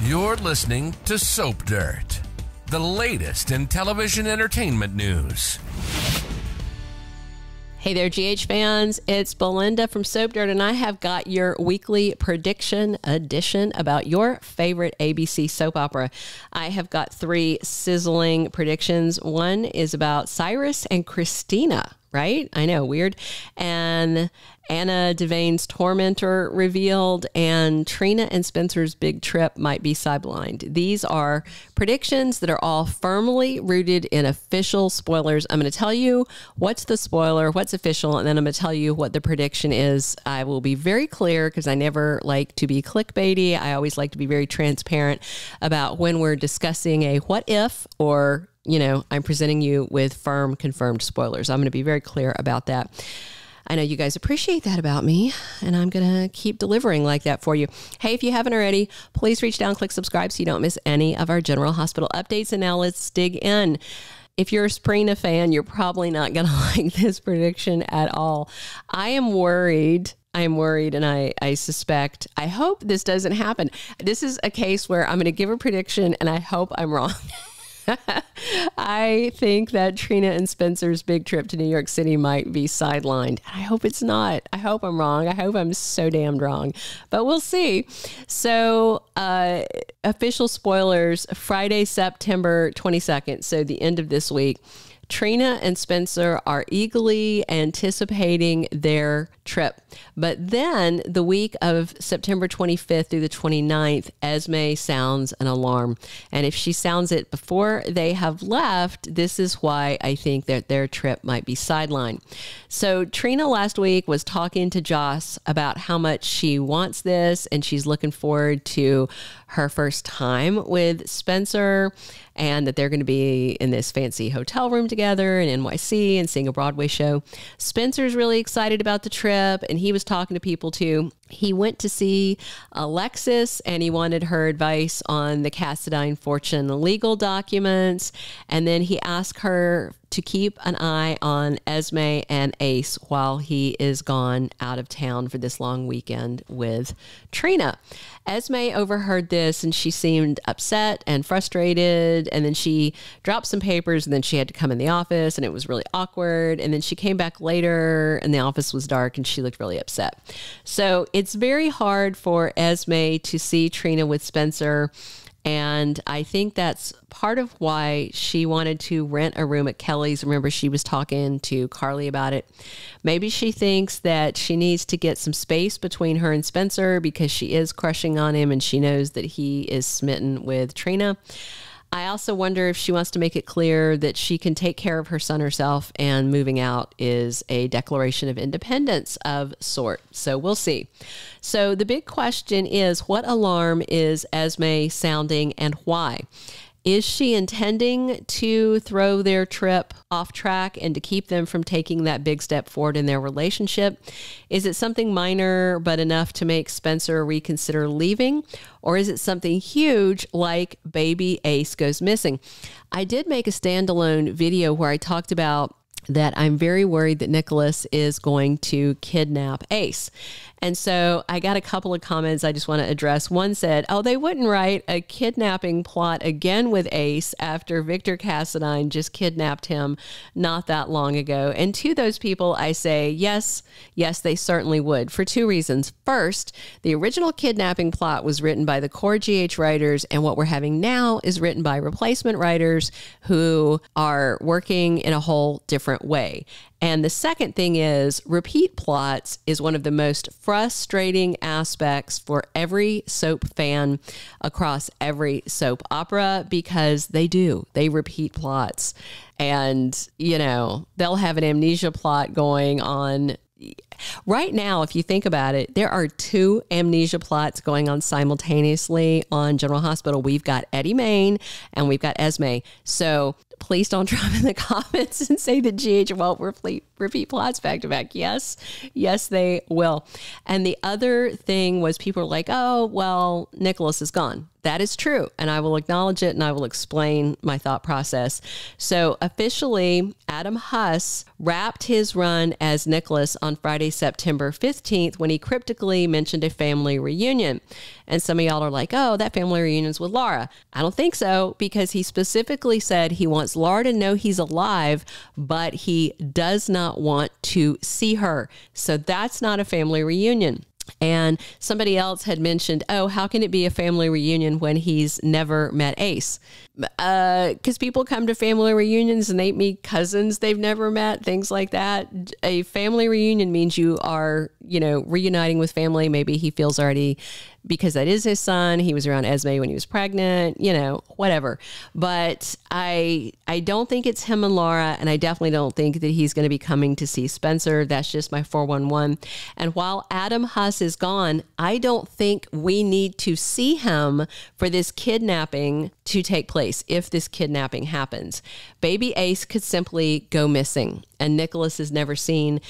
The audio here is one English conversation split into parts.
You're listening to Soap Dirt, the latest in television entertainment news. Hey there, GH fans. It's Belinda from Soap Dirt, and I have got your weekly prediction edition about your favorite ABC soap opera. I have got 3 sizzling predictions. One is about Cyrus and Kristina, right? I know, weird. And Anna Devane's tormentor revealed, and Trina and Spencer's big trip might be sidelined. These are predictions that are all firmly rooted in official spoilers. I'm going to tell you what's the spoiler, what's official, and then I'm going to tell you what the prediction is. I will be very clear because I never like to be clickbaity. I always like to be very transparent about when we're discussing a what if, or, you know, I'm presenting you with firm confirmed spoilers. I'm going to be very clear about that. I know you guys appreciate that about me, and I'm going to keep delivering like that for you. Hey, if you haven't already, please reach down, click subscribe so you don't miss any of our General Hospital updates. And now let's dig in. If you're a Sprina fan, you're probably not going to like this prediction at all. I am worried, and I suspect, I hope this doesn't happen. This is a case where I'm going to give a prediction, and I hope I'm wrong. I think that Trina and Spencer's big trip to New York City might be sidelined. I hope it's not. I hope I'm wrong. I hope I'm so damned wrong, but we'll see. So, official spoilers, Friday, September 22nd. So the end of this week. Trina and Spencer are eagerly anticipating their trip. But then the week of September 25th through the 29th, Esme sounds an alarm. And if she sounds it before they have left, this is why I think that their trip might be sidelined. So Trina last week was talking to Joss about how much she wants this, and she's looking forward to her first time with Spencer, and that they're going to be in this fancy hotel room together in NYC and seeing a Broadway show. Spencer's really excited about the trip, and he was talking to people too. He went to see Alexis, and he wanted her advice on the Cassadine fortune legal documents. And then he asked her to keep an eye on Esme and Ace while he is gone out of town for this long weekend with Trina. Esme overheard this, and she seemed upset and frustrated. And then she dropped some papers, and then she had to come in the office, and it was really awkward. And then she came back later, and the office was dark, and she looked really upset. So it's very hard for Esme to see Trina with Spencer. And I think that's part of why she wanted to rent a room at Kelly's. Remember, she was talking to Carly about it. Maybe she thinks that she needs to get some space between her and Spencer because she is crushing on him, and she knows that he is smitten with Trina. I also wonder if she wants to make it clear that she can take care of her son herself, and moving out is a declaration of independence of sort. So we'll see. So the big question is, what alarm is Esme sounding, and why? Is she intending to throw their trip off track and to keep them from taking that big step forward in their relationship? Is it something minor but enough to make Spencer reconsider leaving? Or is it something huge like baby Ace goes missing? I did make a standalone video where I talked about that I'm very worried that Nicholas is going to kidnap Ace. And so I got a couple of comments I just want to address. One said, oh, they wouldn't write a kidnapping plot again with Ace after Victor Cassadine just kidnapped him not that long ago. And to those people, I say, yes, they certainly would, for 2 reasons. First, the original kidnapping plot was written by the core GH writers, and what we're having now is written by replacement writers who are working in a whole different way. And the second thing is, repeat plots is one of the most frustrating aspects for every soap fan across every soap opera, because they repeat plots. And, you know, they'll have an amnesia plot going on. Right now, if you think about it, there are 2 amnesia plots going on simultaneously on General Hospital. We've got Eddie Main and we've got Esme. So please don't drop in the comments and say that GH won't repeat plots back to back. Yes, they will. And the other thing was people were like, oh, well, Nicholas is gone. That is true. And I will acknowledge it and I will explain my thought process. So officially, Adam Huss wrapped his run as Nicholas on Friday, September 15th, when he cryptically mentioned a family reunion. And some of y'all are like, oh, that family reunion's with Laura. I don't think so, because he specifically said he wants Laura to know he's alive, but he does not want to see her. So that's not a family reunion. And somebody else had mentioned, oh, how can it be a family reunion when he's never met Ace? Because people come to family reunions and they meet cousins they've never met, things like that. A family reunion means you are, reuniting with family. Maybe he feels already, because that is his son. He was around Esme when he was pregnant, whatever. But I don't think it's him and Laura, and I definitely don't think that he's going to be coming to see Spencer. That's just my 411. And while Adam Huss is gone, I don't think we need to see him for this kidnapping to take place. If this kidnapping happens, baby Ace could simply go missing and Nicholas is never seen.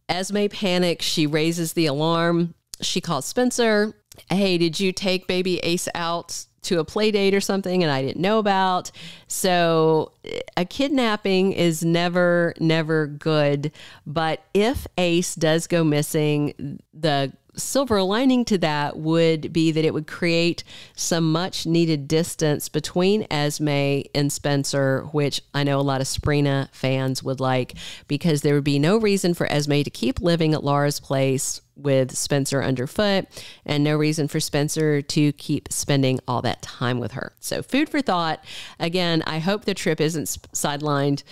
Esme panics. She raises the alarm. She calls Spencer. Hey, did you take baby Ace out to a play date or something and I didn't know about? So a kidnapping is never good. But if Ace does go missing, the silver lining to that would be that it would create some much needed distance between Esme and Spencer, which I know a lot of Sprina fans would like, because there would be no reason for Esme to keep living at Laura's place with Spencer underfoot, and no reason for Spencer to keep spending all that time with her. So food for thought. Again, I hope the trip isn't sidelined.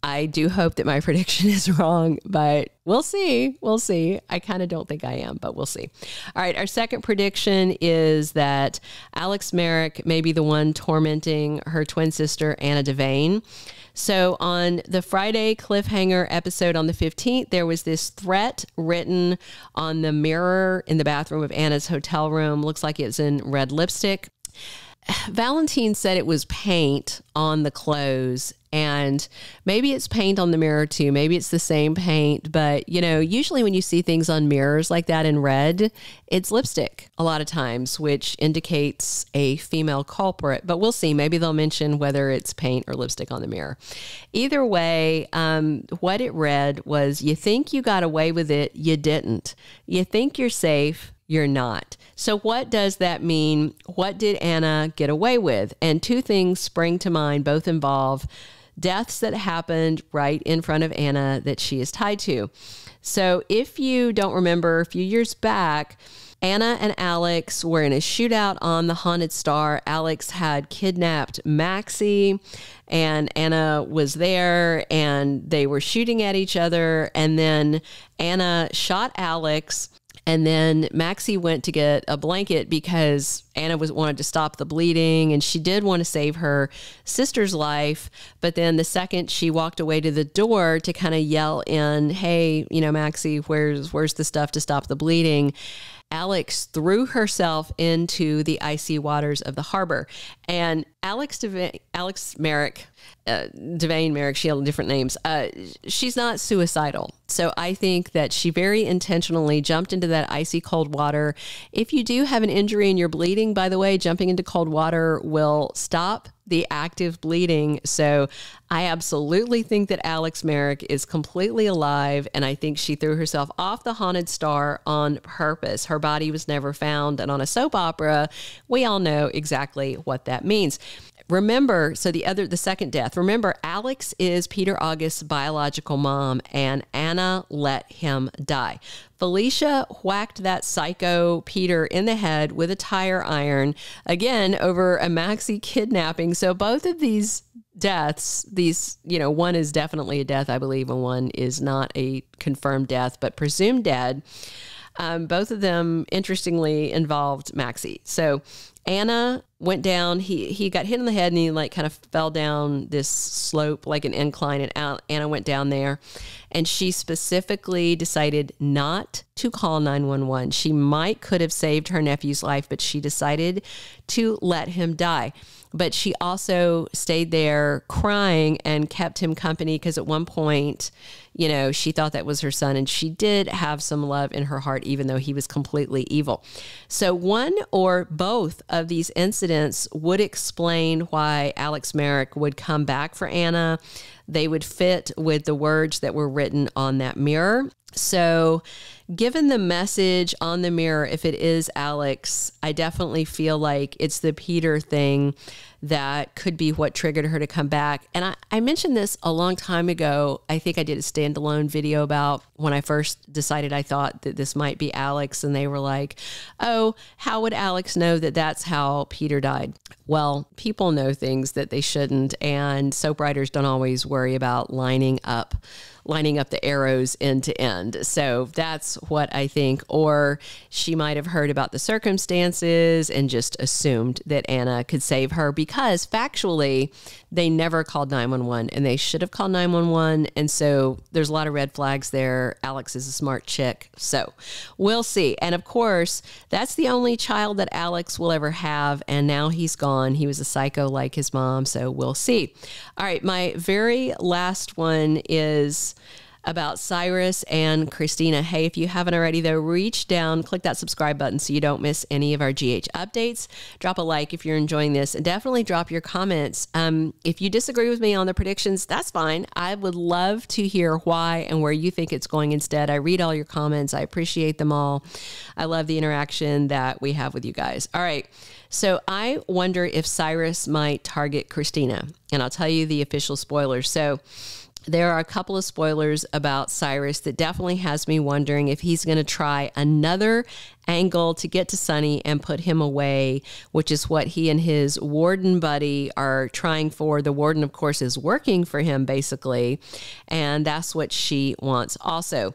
I do hope that my prediction is wrong, but we'll see. We'll see. I kind of don't think I am, but we'll see. All right. Our second prediction is that Alex Marick may be the one tormenting her twin sister, Anna Devane. So on the Friday cliffhanger episode on the 15th, there was this threat written on the mirror in the bathroom of Anna's hotel room. Looks like it's in red lipstick. Valentine said it was paint on the clothes, and maybe it's paint on the mirror too. Maybe it's the same paint, but usually when you see things on mirrors like that in red, it's lipstick a lot of times, which indicates a female culprit, but we'll see. Maybe they'll mention whether it's paint or lipstick on the mirror. Either way, what it read was, you think you got away with it, you didn't. You think you're safe, you're not. So what does that mean? What did Anna get away with? And two things spring to mind. Both involve deaths that happened right in front of Anna that she is tied to. So if you don't remember, a few years back, Anna and Alex were in a shootout on the Haunted Star. Alex had kidnapped Maxie, and Anna was there, and they were shooting at each other. And then Anna shot Alex, and then Maxie went to get a blanket because Anna wanted to stop the bleeding, and she did want to save her sister's life. But then the second she walked away to the door to kind of yell in, hey, Maxie, where's the stuff to stop the bleeding? Alex threw herself into the icy waters of the harbor. And Devane Marick, she had different names. She's not suicidal. So I think that she very intentionally jumped into that icy cold water. If you do have an injury and you're bleeding, by the way, jumping into cold water will stop the active bleeding. So I absolutely think that Alex Marick is completely alive, and I think she threw herself off the Haunted Star on purpose. Her body was never found, and on a soap opera, we all know exactly what that means. Remember, so the second death, remember, Alex is Peter August's biological mom, and Anna let him die. Felicia whacked that psycho Peter in the head with a tire iron, again, over a Maxie kidnapping. So both of these deaths, one is definitely a death, I believe, and one is not a confirmed death, but presumed dead. Both of them, interestingly, involved Maxie. So Anna went down. He got hit in the head and he like kind of fell down this slope, like an incline, and Anna went down there. And she specifically decided not to call 911. She could have saved her nephew's life, but she decided to let him die. But she also stayed there crying and kept him company because at one point, you know, she thought that was her son, and she did have some love in her heart, even though he was completely evil. So one or both of these incidents would explain why Alex Marick would come back for Anna. They would fit with the words that were written on that mirror. So given the message on the mirror, if it is Alex, I definitely feel like it's the Peter thing that could be what triggered her to come back. And I mentioned this a long time ago. I think I did a standalone video about when I first decided I thought that this might be Alex. And they were like, oh, how would Alex know that that's how Peter died? Well, people know things that they shouldn't. And soap writers don't always worry about lining up the arrows end to end. So that's what I think. Or she might have heard about the circumstances and just assumed that Anna could save her, because factually they never called 911 and they should have called 911. And so there's a lot of red flags there. Alex is a smart chick. So we'll see. And of course, that's the only child that Alex will ever have. And now he's gone. He was a psycho like his mom. So we'll see. All right. My very last one is about Cyrus and Kristina. Hey, if you haven't already, though, reach down, click that subscribe button so you don't miss any of our GH updates. Drop a like if you're enjoying this, and definitely drop your comments. If you disagree with me on the predictions, that's fine. I would love to hear why and where you think it's going instead. I read all your comments. I appreciate them all. I love the interaction that we have with you guys. All right. So I wonder if Cyrus might target Kristina, and I'll tell you the official spoilers. So there are a couple of spoilers about Cyrus that definitely has me wondering if he's going to try another angle to get to Sonny and put him away, which is what he and his warden buddy are trying for. The warden, of course, is working for him, basically, and that's what she wants also.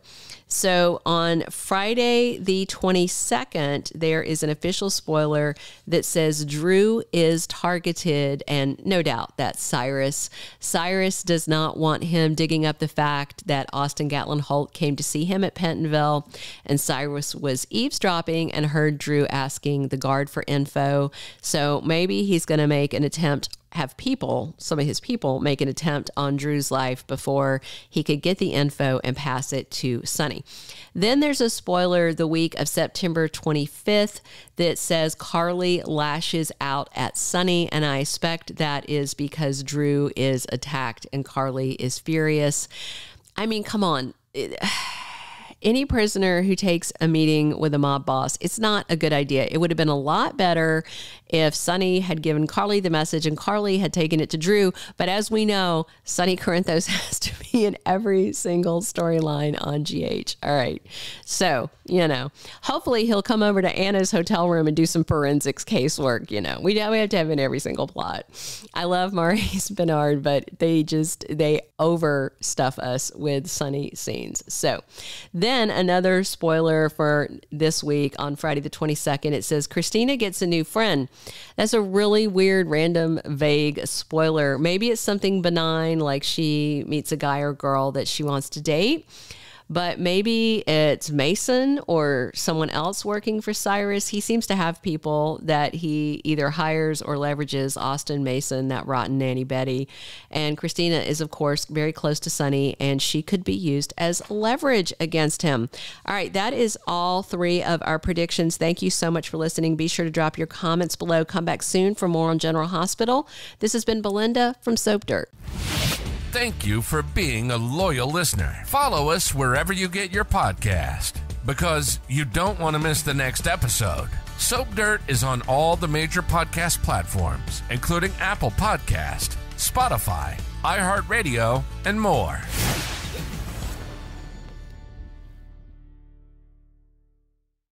So on Friday the 22nd, there is an official spoiler that says Drew is targeted, and no doubt that's Cyrus. Cyrus does not want him digging up the fact that Austin Gatlin Holt came to see him at Pentonville, and Cyrus was eavesdropping and heard Drew asking the guard for info. So maybe he's going to make an attempt, some of his people make an attempt on Drew's life before he could get the info and pass it to Sonny. Then there's a spoiler the week of September 25th that says Carly lashes out at Sonny, and I expect that is because Drew is attacked and Carly is furious. I mean, come on. Any prisoner who takes a meeting with a mob boss, it's not a good idea. It would have been a lot better if Sonny had given Carly the message and Carly had taken it to Drew. But as we know, Sonny Corinthos has to be in every single storyline on GH. All right. So, hopefully he'll come over to Anna's hotel room and do some forensics casework. We have to have in every single plot. I love Maurice Bernard, but they overstuff us with Sonny scenes. So then another spoiler for this week on Friday the 22nd, it says Kristina gets a new friend. That's a really weird, random, vague spoiler. Maybe it's something benign, like she meets a guy or girl that she wants to date. But maybe it's Mason or someone else working for Cyrus. He seems to have people that he either hires or leverages. Austin, Mason, that rotten Nanny Betty. And Kristina is, of course, very close to Sonny, and she could be used as leverage against him. All right, that is all three of our predictions. Thank you so much for listening. Be sure to drop your comments below. Come back soon for more on General Hospital. This has been Belinda from Soap Dirt. Thank you for being a loyal listener. Follow us wherever you get your podcast, because you don't want to miss the next episode. Soap Dirt is on all the major podcast platforms, including Apple Podcast, Spotify, iHeartRadio, and more.